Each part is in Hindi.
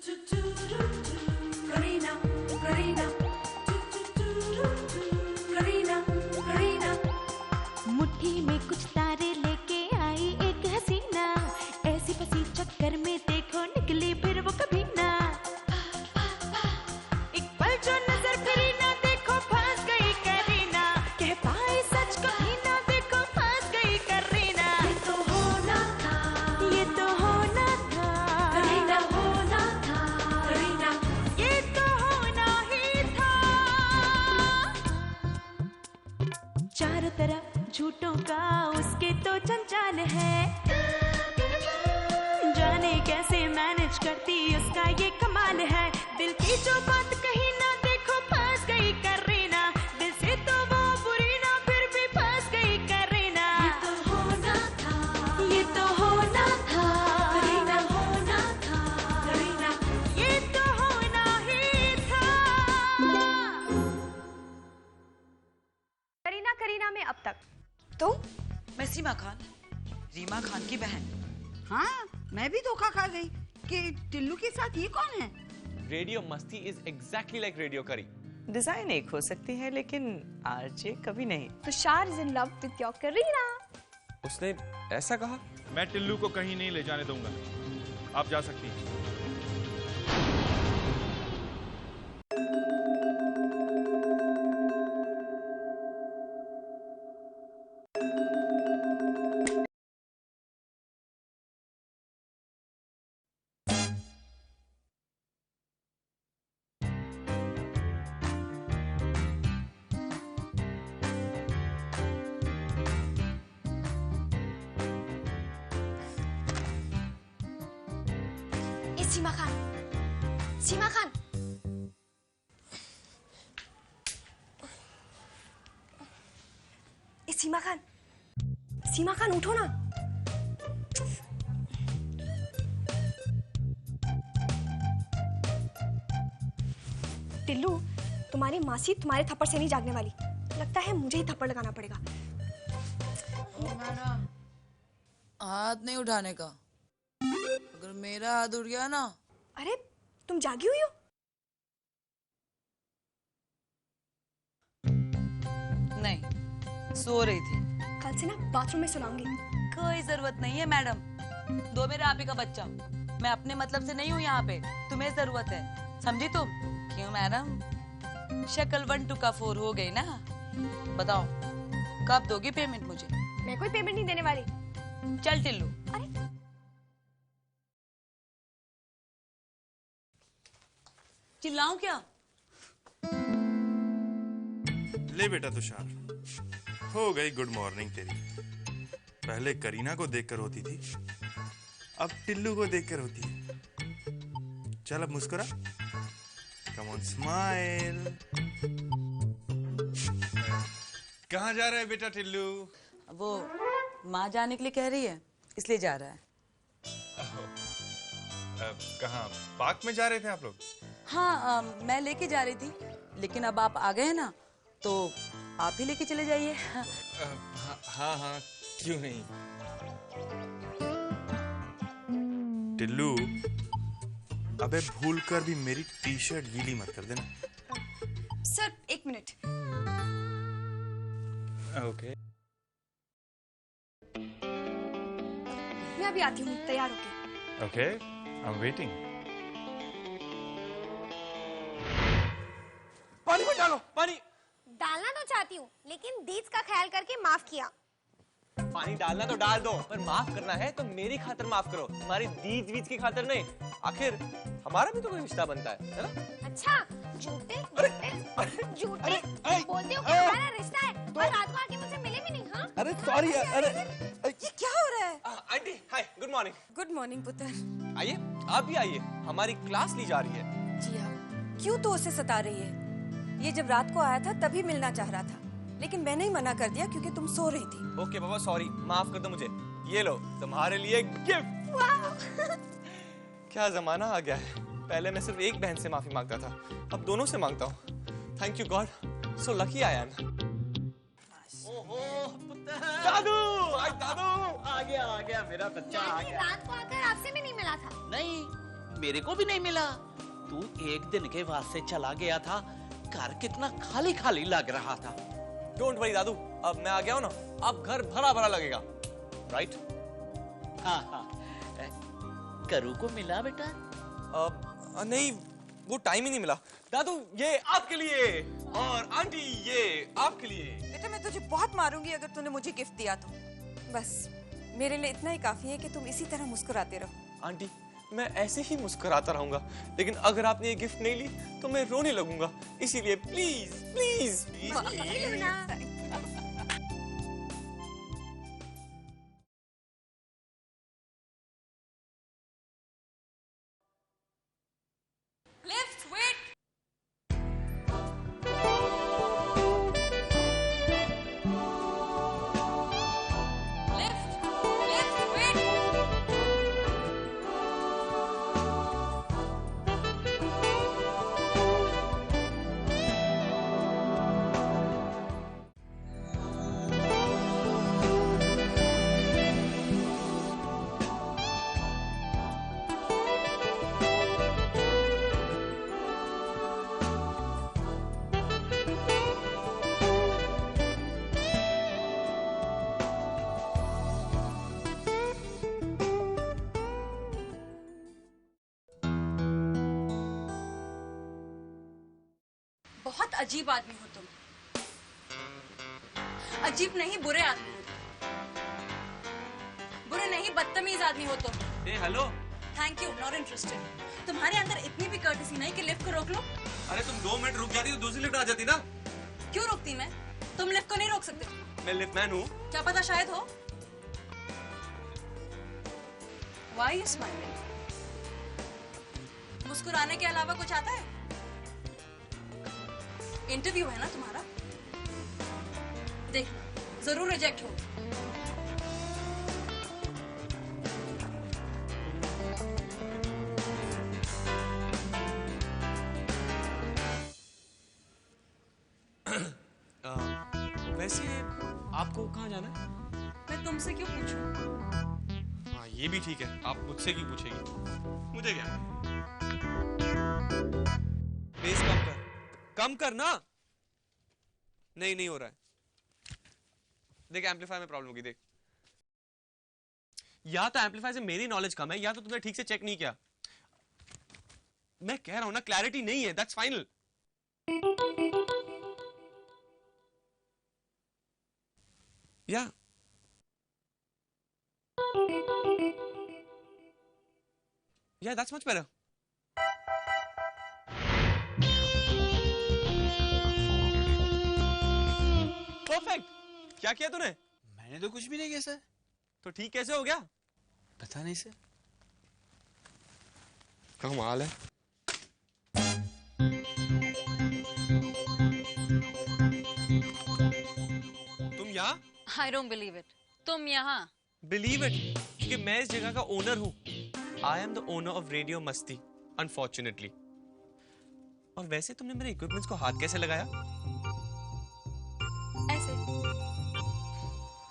करीना करीना करीना करीना मुट्ठी में कुछ तारे लेके आई एक हसीना, ऐसी फंसी चक्कर में देखो निकली फिर वो कभी ना। एक पल जो नजर फिरी ना देखो फंस गई करीना, कह पाए सच कभी ना देखो फंस गई करीना। ये तो होना था, ये तो होना था करीना होना था, करीना ये तो होना ही था। चारों तरफ झूठों का उसके तो जंजाल है, जाने कैसे मैनेज करती उसका ये कमाल है। दिल की जो बात कही ना देखो फंस गई करीना, दिल से तो वो बुरी ना फिर भी फंस गई करीना। ये तो होना था, ये तो होना था करीना होना था, करीना ये तो होना ही था। करीना करीना में अब तक तो मैं सीमा खान, रीमा खान की बहन। हाँ, मैं भी धोखा खा गई कि टिल्लू के साथ ये कौन है। रेडियो मस्ती इज एग्जैक्टली लाइक रेडियो करी। डिजाइन एक हो सकती है लेकिन आरजे कभी नहीं। Tushar is in love with your Kareena. उसने ऐसा कहा? मैं टिल्लू को कहीं नहीं ले जाने दूंगा, आप जा सकती हैं। सीमा खान, सीमा खान, सीमा खान, सीमा खान उठो ना। टिल्लू, तुम्हारी मासी तुम्हारे थप्पड़ से नहीं जागने वाली, लगता है मुझे ही थप्पड़ लगाना पड़ेगा। हाथ नहीं उठाने का, अगर मेरा हाथ उठ गया ना। अरे तुम जागी हुई हो? नहीं, सो रही थी। कल से ना बाथरूम में सुलाऊंगी। कोई जरूरत नहीं है मैडम, दो मेरे आप ही का बच्चा। मैं अपने मतलब से नहीं हूँ यहाँ पे, तुम्हें जरूरत है, समझी तुम? क्यों मैडम, शक्ल 1 2 का 4 हो गई ना? बताओ कब दोगी पेमेंट मुझे? मैं कोई पेमेंट नहीं देने वाली। चल टिल्लू। अरे चिल्लाऊं क्या? ले बेटा तुषार, हो गई गुड मॉर्निंग तेरी। पहले करीना को देखकर होती थी, अब टिल्लू को देखकर होती है। चल अब मुस्कुरा, कम ऑन स्माइल। कहाँ जा रहा है बेटा टिल्लू? वो माँ जाने के लिए कह रही है, इसलिए जा रहा है। कहाँ, पार्क में जा रहे थे आप लोग? हाँ, मैं लेके जा रही थी, लेकिन अब आप आ गए हैं ना, तो आप ही लेके चले जाइए। हाँ हाँ, क्यों नहीं। टिल्लू, अबे भूलकर भी मेरी टी शर्ट गीली मत कर देना। Sir 1 minute. ओके। मैं अभी आती हूँ, तैयार होके। Okay, I am waiting. पानी मत डालो, पानी। डालना तो चाहती हूँ, लेकिन दीज का ख्याल करके माफ किया। पानी डालना तो डाल दो, पर माफ करना है तो मेरी खातिर माफ करो, तुम्हारी दीज वीज की खातिर नहीं। आखिर हमारा भी तो कोई रिश्ता बनता है ना? अच्छा, झूठे झूठे बोलते हो कि हमारा रिश्ता है, और रात को आके मुझसे मिले भी नहीं। हाँ, अरे सॉरी, अरे ये क्या हो रहा है? आंटी हाय, गुड मॉर्निंग। गुड मॉर्निंग पुत्र। आइए, आप भी आइए, हमारी क्लास ली जा रही है। जी हाँ, क्यों तो उसे सता रही है? ये जब रात को आया था तभी मिलना चाह रहा था, लेकिन मैंने ही मना कर दिया क्योंकि तुम सो रही थी। ओके बाबा, सॉरी, माफ कर दो मुझे। ये लो तुम्हारे लिए गिफ्ट। क्या जमाना आ गया है, पहले मैं सिर्फ एक बहन से माफी मांगता था, अब दोनों से मांगता हूँ। Thank you God, so lucky I am. ओहो दादू, दादू आ गया मेरा बच्चा आ गया। रात को आकर आपसे भी नहीं मिला था। नहीं, मेरे को भी नहीं मिला। तू एक दिन के वास्ते चला गया था, घर कितना खाली खाली लग रहा था। डोंट वरी दादू, अब मैं आ गया हूं ना, अब घर भरा भरा लगेगा, राइट? हाँ हाँ। करू को मिला बेटा? नहीं, वो टाइम ही नहीं मिला। दादू ये आपके लिए, और आंटी ये आपके लिए। बेटा मैं तुझे बहुत मारूंगी अगर तूने मुझे गिफ्ट दिया तो। बस मेरे लिए इतना ही काफी है कि तुम इसी तरह मुस्कुराते रहो। आंटी मैं ऐसे ही मुस्कुराता रहूंगा, लेकिन अगर आपने ये गिफ्ट नहीं ली तो मैं रोने लगूंगा, इसीलिए please please please. Lift, wait. Lift, wait. बहुत अजीब आदमी हो तुम। अजीब नहीं, बुरे आदमी हो तुम। बुरे नहीं, बदतमीज आदमी हो तुम। ए hello. Thank you, not interested. तुम्हारे अंदर इतनी भी कर्टसी नहीं कि लिफ्ट को रोक लो। अरे तुम 2 मिनट रुक जाती तो दूसरी लिफ्ट आ जाती ना। क्यों रोकती मैं? तुम लिफ्ट को नहीं रोक सकते। मैं लिफ्टमैन हूँ। क्या पता शायद हो। Why are you smiling? मुस्कुराने के अलावा कुछ आता है? इंटरव्यू है ना तुम्हारा, देखना जरूर रिजेक्ट हो। वैसे आपको कहाँ जाना है? मैं तुमसे क्यों पूछूं? हाँ ये भी ठीक है, आप मुझसे क्यों पूछेगी, मुझे क्या। बेस कम कर ना। नहीं हो रहा है। देख एम्पलीफायर में प्रॉब्लम होगी। देख, या तो एम्पलीफायर से मेरी नॉलेज कम है, या तो तुमने ठीक से चेक नहीं किया। मैं कह रहा हूं ना, क्लैरिटी नहीं है, दैट्स फाइनल। या दैट्स मच बेटर। परफेक्ट। क्या किया तूने? मैंने तो कुछ भी नहीं किया सर। तो ठीक कैसे हो गया? पता नहीं सर। कमाल है। तुम यहाँ? I don't believe it. तुम यहाँ? Believe it, क्योंकि मैं इस जगह का ओनर हूँ। I am the owner of Radio Masti, unfortunately. और वैसे तुमने मेरे इक्विपमेंट्स को हाथ कैसे लगाया? ऐसे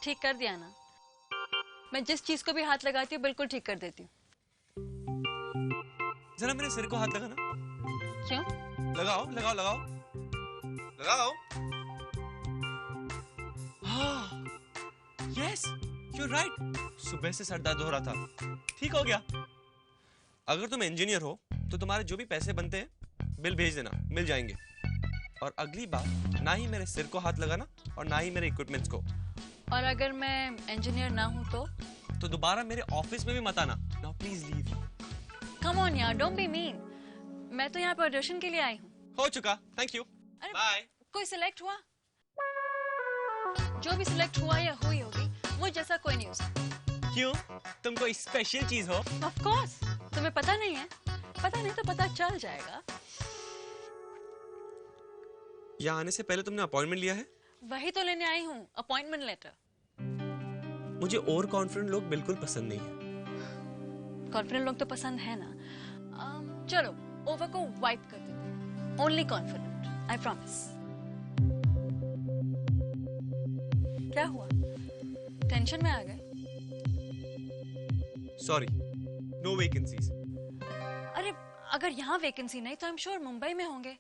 ठीक कर दिया ना। मैं जिस चीज को भी हाथ लगाती हूँ बिल्कुल ठीक कर देती हूँ। जरा मेरे सिर को हाथ लगाना। क्यों? लगाओ। हाँ, यस, you're right. सुबह से सर दर्द हो रहा था, ठीक हो गया। अगर तुम इंजीनियर हो तो तुम्हारे जो भी पैसे बनते हैं बिल भेज देना, मिल जाएंगे। और अगली बार ना ही मेरे सिर को हाथ लगाना और ना ही मेरे इक्विपमेंट्स को। और अगर मैं इंजीनियर ना हूँ तो दोबारा मेरे ऑफिस में भी मत आना। Now please leave. Come on यार, डोंट बी मीन। मैं तो यहाँ पर ऑडिशन के लिए आई हूँ। हो चुका, थैंक यू, बाय। कोई सिलेक्ट हुआ? जो भी सिलेक्ट हुआ या हुई होगी, मुझ जैसा कोई नहीं हो सकता। क्यों? तुम कोई स्पेशल चीज हो? Of course. तुम्हें पता नहीं है? पता नहीं तो पता चल जाएगा। यहाँ आने से पहले तुमने अपॉइंटमेंट लिया है? वही तो लेने आई हूँ, अपॉइंटमेंट लेटर। मुझे ओवर कॉन्फिडेंट लोग बिल्कुल पसंद नहीं है। कॉन्फिडेंट लोग तो पसंद है ना। चलो ओवर को वाइप कर देते। Only confident, I promise. क्या हुआ? टेंशन में आ गए? Sorry, no vacancies. अरे अगर यहाँ वैकेंसी नहीं तो आई एम श्योर मुंबई में होंगे।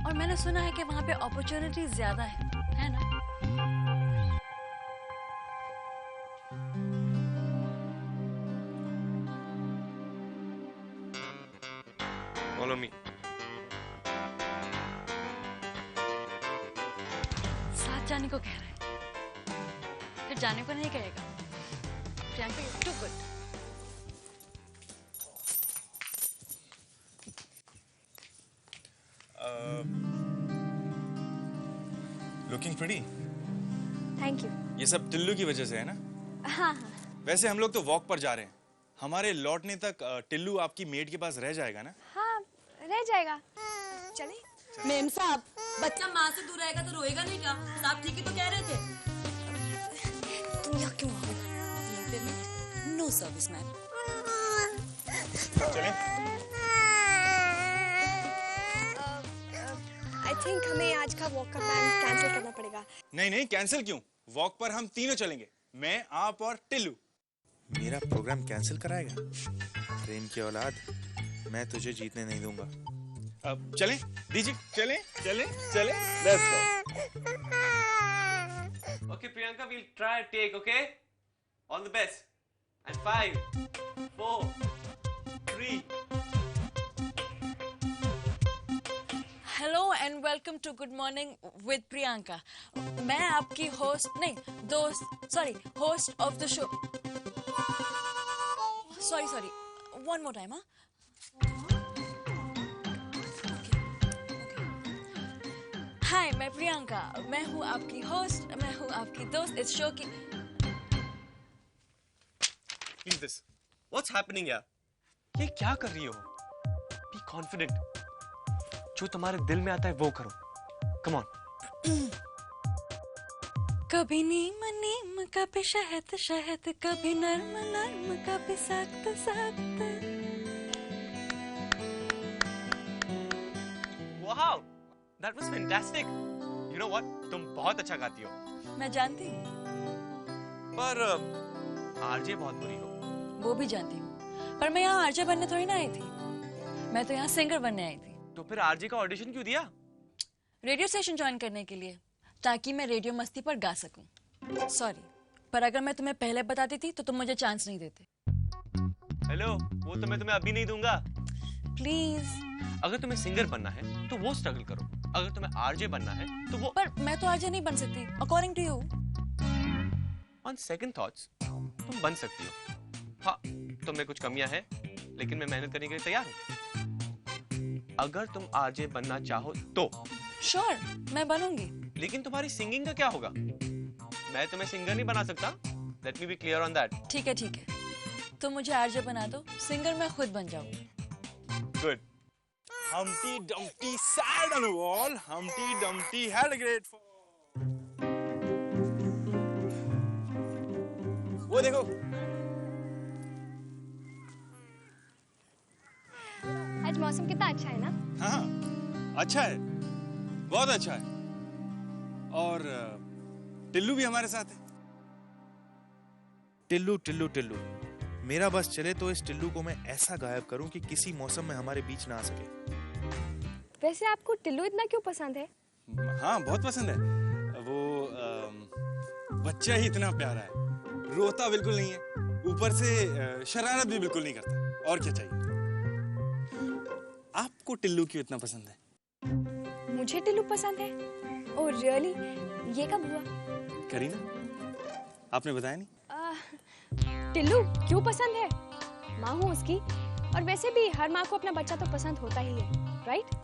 और मैंने सुना है कि वहाँ पे अपॉर्चुनिटीज ज्यादा है ना? Follow me. साथ जाने को कह रहा है, फिर जाने को नहीं कहेगा। Priyanka, you're too good. Looking pretty. Thank you. ये सब टिल्लू की वजह से है ना? हाँ हाँ। वैसे हम लोग तो वॉक पर जा रहे हैं, हमारे लौटने तक टिल्लू आपकी मेड के पास रह जाएगा ना? हाँ रह जाएगा। चले। मेम साहब, बच्चा माँ से दूर रहेगा तो रोएगा नहीं क्या? साहब ठीक ही तो कह रहे थे। तुम यहाँ क्यों आ गई? No service man. चलें? आई थिंक हमें आज का वॉक का प्लान कैंसिल करना पड़ेगा। नहीं नहीं, कैंसिल क्यों? वॉक पर हम तीनों चलेंगे, मैं, आप और टिल्लू। मेरा प्रोग्राम कैंसिल कराएगा? प्रेम की औलाद, मैं तुझे जीतने नहीं दूंगा। अब चलें दीजिए, चलें चलें चलें, let's go. Okay, Priyanka, we'll try a take, okay? All the best. And 5, 4, 3. Hello and welcome to good morning with Priyanka. मैं आपकी होस्ट नहीं, दोस्त, sorry, host of the show. Sorry, one more time. हाँ, हाय, मैं प्रियंका, मैं हूँ आपकी होस्ट, मैं हूँ आपकी दोस्त इस शो की। Leave this. What's happening here? ये क्या कर रही हो? Be confident. जो तुम्हारे दिल में आता है वो करो। Come on. कभी नीम नीम, कभी शहद शहद, कभी नर्म नर्म, कभी सख्त सख्त। Wow, that was fantastic. You know what? तुम बहुत अच्छा गाती हो। मैं जानती हूँ। पर आरजे बहुत बुरी हो। वो भी जानती हूँ, पर मैं यहाँ आरजे बनने थोड़ी ना आई थी, मैं तो यहाँ सिंगर बनने आई थी। तो फिर आरजे का ऑडिशन क्यों दिया? रेडियो स्टेशन ज्वाइन करने के लिए, ताकि मैं रेडियो मस्ती पर गा सकूं। सॉरी, पर अगर मैं तुम्हें पहले बता देती तो तुम मुझे चांस नहीं देते। हेलो, वो तो मैं तुम्हें अभी नहीं दूंगा। प्लीज। अगर तुम्हें सिंगर बनना है तो वो स्ट्रगल करो, अगर तुम्हें आरजे बनना है तो वो। पर मैं तो आरजे नहीं बन सकती, according to you. On second thoughts तुम बन सकती हो। हाँ, तुम्हें कुछ कमियां हैं, लेकिन मैं मेहनत करने के लिए तैयार हूँ। अगर तुम आरजे बनना चाहो तो। श्योर, मैं बनूंगी। लेकिन तुम्हारी सिंगिंग का क्या होगा? मैं तुम्हें सिंगर नहीं बना सकता। Let me be clear on that. ठीक है, तुम मुझे आरजे बना दो, सिंगर मैं खुद बन जाऊंगी। Good. Humpty Dumpty sat on a wall. Humpty Dumpty had a great fall. वो देखो, आज मौसम कितना अच्छा है ना? हाँ, अच्छा है, बहुत अच्छा है। और टिल्लू भी हमारे साथ है। टिल्लू टिल्लू टिल्लू, मेरा बस चले तो इस टिल्लू को मैं ऐसा गायब करूं कि किसी मौसम में हमारे बीच ना आ सके। वैसे आपको टिल्लू इतना क्यों पसंद है? हाँ, बहुत पसंद है। वो बच्चा ही इतना प्यारा है, रोता बिल्कुल नहीं है, ऊपर से शरारत भी बिल्कुल नहीं करता। और क्या चाहिए? आपको टिल्लू क्यों इतना पसंद है? मुझे टिल्लू पसंद है? Oh really? ये कब हुआ? करीना, आपने बताया नहीं? टिल्लू क्यों पसंद है? माँ हूँ उसकी, और वैसे भी हर माँ को अपना बच्चा तो पसंद होता ही है, राइट?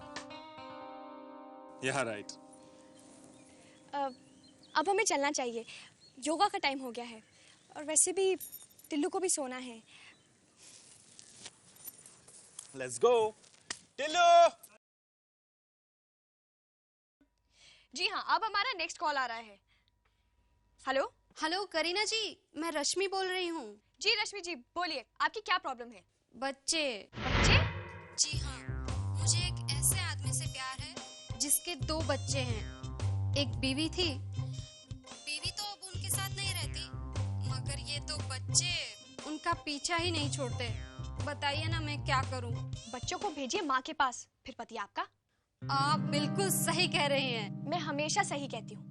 या राइट। अब हमें चलना चाहिए, योगा का टाइम हो गया है, और वैसे भी टिल्लू को भी सोना है। Let's go. टिल्लू! जी हाँ, अब हमारा नेक्स्ट कॉल आ रहा है। हेलो हेलो करीना जी, मैं रश्मि बोल रही हूँ। जी रश्मि जी, बोलिए, आपकी क्या प्रॉब्लम है? बच्चे। बच्चे? जी हाँ, मुझे एक ऐसे आदमी से प्यार है जिसके 2 बच्चे हैं। एक बीवी थी, बीवी तो अब उनके साथ नहीं रहती, मगर ये 2 बच्चे उनका पीछा ही नहीं छोड़ते। बताइए ना मैं क्या करूं। बच्चों को भेजिए माँ के पास, फिर पति आपका। आप बिल्कुल सही कह रही हैं। मैं हमेशा सही कहती हूँ।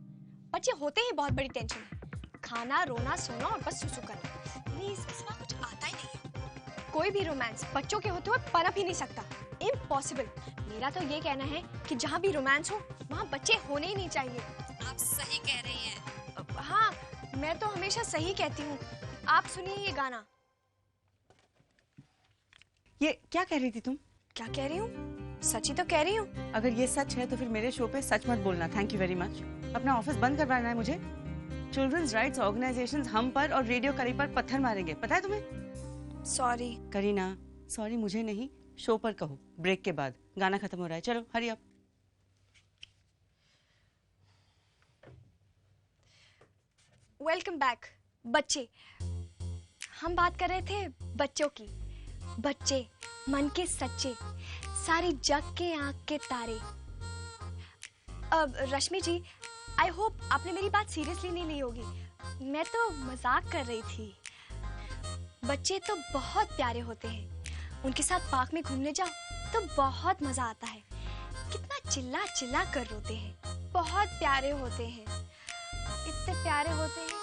बच्चे होते ही बहुत बड़ी टेंशन है, खाना, रोना, सोना और बस सुसु करना। इन्हें इसके सिवा कुछ आता ही नहीं है। कोई भी रोमांस बच्चों के होते हुए पनप ही नहीं सकता, इम्पॉसिबल। मेरा तो ये कहना है कि जहाँ भी रोमांस हो वहाँ बच्चे होने ही नहीं चाहिए। आप सही कह रही हैं। हाँ, मैं तो हमेशा सही कहती हूँ। आप सुनिए ये गाना। ये क्या कह रही थी तुम? क्या कह रही हूँ? सच ही तो कह रही हूँ। अगर ये सच है तो फिर मेरे शो पे सच मत बोलना। Thank you very much. अपना ऑफिस बंद करवाना है मुझे। चिल्ड्रंस राइट्स ऑर्गेनाइजेशंस हम पर और रेडियो करी पर पत्थर मारेंगे, पता है तुम्हें? सॉरी करीना, सॉरी मुझे नहीं, शो पर कहो। ब्रेक के बाद गाना खत्म हो रहा है, चलो हरी अप। Welcome back. बच्चे, हम बात कर रहे थे बच्चों की। बच्चे मन के सच्चे, सारी जग के आंख के तारे। अब रश्मि जी, आई होप आपने मेरी बात सीरियसली नहीं ली होगी। मैं तो मजाक कर रही थी। बच्चे तो बहुत प्यारे होते हैं, उनके साथ पार्क में घूमने जाओ तो बहुत मजा आता है। कितना चिल्ला चिल्ला कर रोते हैं, बहुत प्यारे होते हैं, इतने प्यारे होते हैं।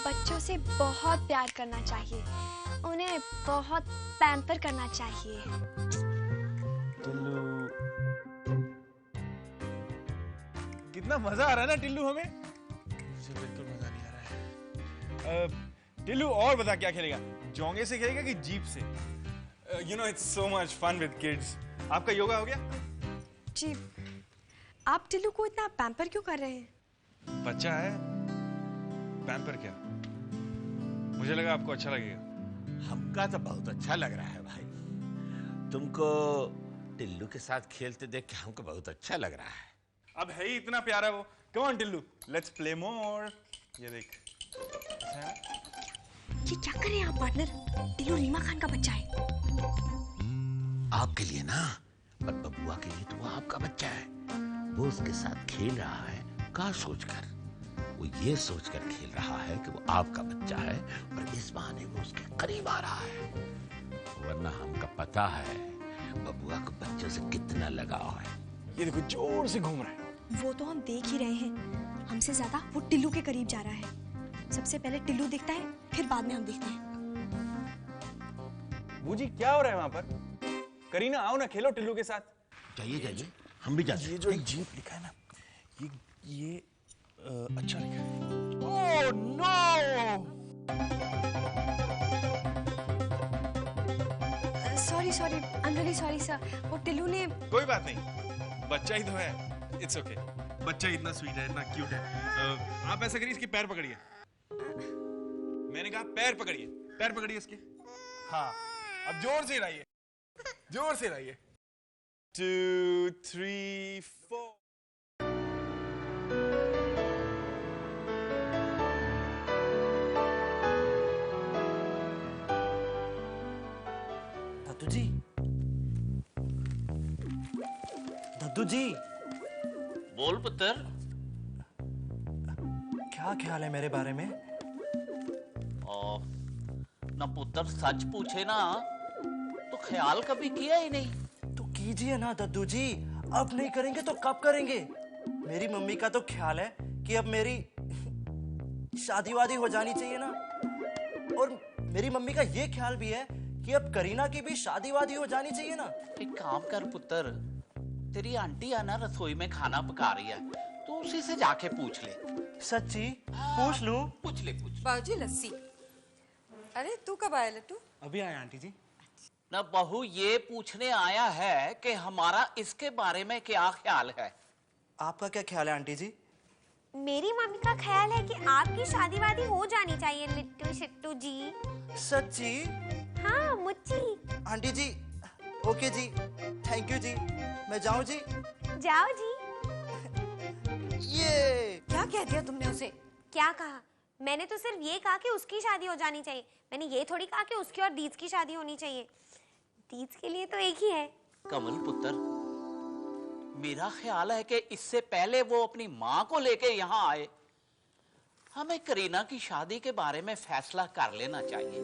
बच्चों से बहुत प्यार करना चाहिए, उन्हें बहुत पैम्पर करना चाहिए। टिल्लू, कितना मजा आ रहा है ना टिल्लू हमें। मुझे बिल्कुल मजा नहीं आ रहा है। टिल्लू और बता क्या खेलेगा? जोंगे से खेलेगा कि जीप से? You know it's so much fun with kids. आपका योगा हो गया? जी, आप टिल्लू को इतना पैम्पर क्यों कर रहे हैं? बच्चा है, पैम्पर क्या? मुझे लगा आपको अच्छा लगेगा। हमका तो बहुत अच्छा लग रहा है भाई। तुमको टिल्लू के साथ खेलते देख के हमको बहुत अच्छा लग रहा है। अब है ही इतना प्यारा वो। Come on Tillu, let's play more. ये देख, अच्छा है? ये क्या कर रहे हैं आप पार्टनर? टिल्लू रीमा खान का बच्चा है। आपके लिए ना, पर बबुआ के लिए तो वो आपका बच्चा है। वो उसके साथ खेल रहा है, क्या सोचकर? वो ये सोचकर खेल रहा है कि वो आपका बच्चा है और इस बहाने वो उसके करीब आ रहा है। वरना हमका पता है बबुआ को बच्चों से कितना लगाव है। ये देखो जोर से घूम रहा है। वो तो हम देख ही रहे हैं, हमसे ज्यादा वो टिल्लू के करीब जा रहा है। सबसे पहले टिल्लू दिखता है, फिर बाद में हम दिखते हैं। बूजी क्या हो रहा है वहां पर? करीना आओ ना, खेलो टिल्लू के साथ। जाइए जाइए, हम भी जाते हैं। ये जो जीप लिखा है ना, ये अच्छा लिखा है। Oh no! Sorry, I am really sorry sir. वो टिल्लू ने। कोई बात नहीं, बच्चा ही तो है। It's okay. बच्चा इतना स्वीट है, इतना क्यूट है। आप ऐसा करिए, इसके पैर पकड़िए। मैंने कहा पैर पकड़िए, पैर पकड़िए इसके। हाँ, अब जोर से हिलाइए, जोर से हिलाइए। 2, 3, 4। दद्दू जी, दद्दू जी, बोल पुत्र। क्या ख्याल है मेरे बारे में? ना पुत्र, सच पूछे ना तो ख्याल कभी किया ही नहीं। तो कीजिए ना दद्दू जी, अब नहीं करेंगे तो कब करेंगे? मेरी मम्मी का तो ख्याल है कि अब मेरी शादी वादी हो जानी चाहिए ना, और मेरी मम्मी का ये ख्याल भी है कि अब करीना की भी शादी वादी हो जानी चाहिए ना। एक काम कर पुत्र, तेरी आंटी आना रसोई में खाना पका रही है, तो उसी से जाके पूछ ले। सच्ची? पूछ लूं? पूछ ले। बाबूजी लस्सी। अरे तू कब आया लट्टू? अभी आया आंटी जी। ना बहू ये पूछने आया है कि हमारा इसके बारे में क्या ख्याल है। आपका क्या ख्याल है आंटी जी? मेरी मम्मी का ख्याल है कि आपकी शादी वादी हो जानी चाहिए लिट्टू शिट्टू जी। सच्ची? हाँ मुच्ची। Aunty ji, okay ji, thank you ji. मैं जाऊं जी? जाओ जी। ये क्या कह दिया तुमने उसे? क्या कहा? मैंने तो सिर्फ ये कहा कि उसकी शादी हो जानी चाहिए। मैंने ये थोड़ी कहा कि उसकी और दीज की शादी होनी चाहिए। दीज के लिए तो एक ही है। कमल पुत्र, मेरा ख्याल है कि इससे पहले वो अपनी माँ को लेके यहाँ आए, हमें करीना की शादी के बारे में फैसला कर लेना चाहिए।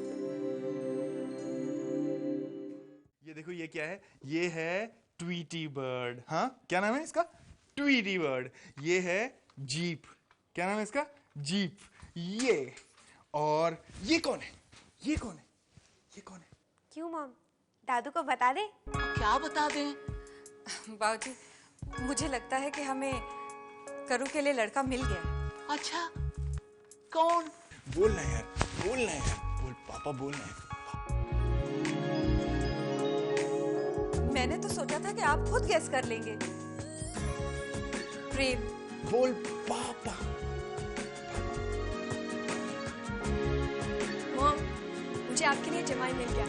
ये देखो, ये क्या है? ये है ट्वीटी बर्ड। हाँ, क्या नाम है इसका? Tweety bird. ये है जीप। क्या नाम है इसका? जीप। ये और ये कौन है? ये कौन है? ये कौन है? क्यों मॉम, दादू को बता दे? क्या बता दें? बाबूजी, मुझे लगता है कि हमें करू के लिए लड़का मिल गया। अच्छा, कौन? बोलना यार, बोलना यार, बोल पापा, बोलना है। मैंने तो सोचा था कि आप खुद गेस कर लेंगे। प्रेम। बोल पापा। मॉम, मुझे आपके लिए जमाई मिल गया।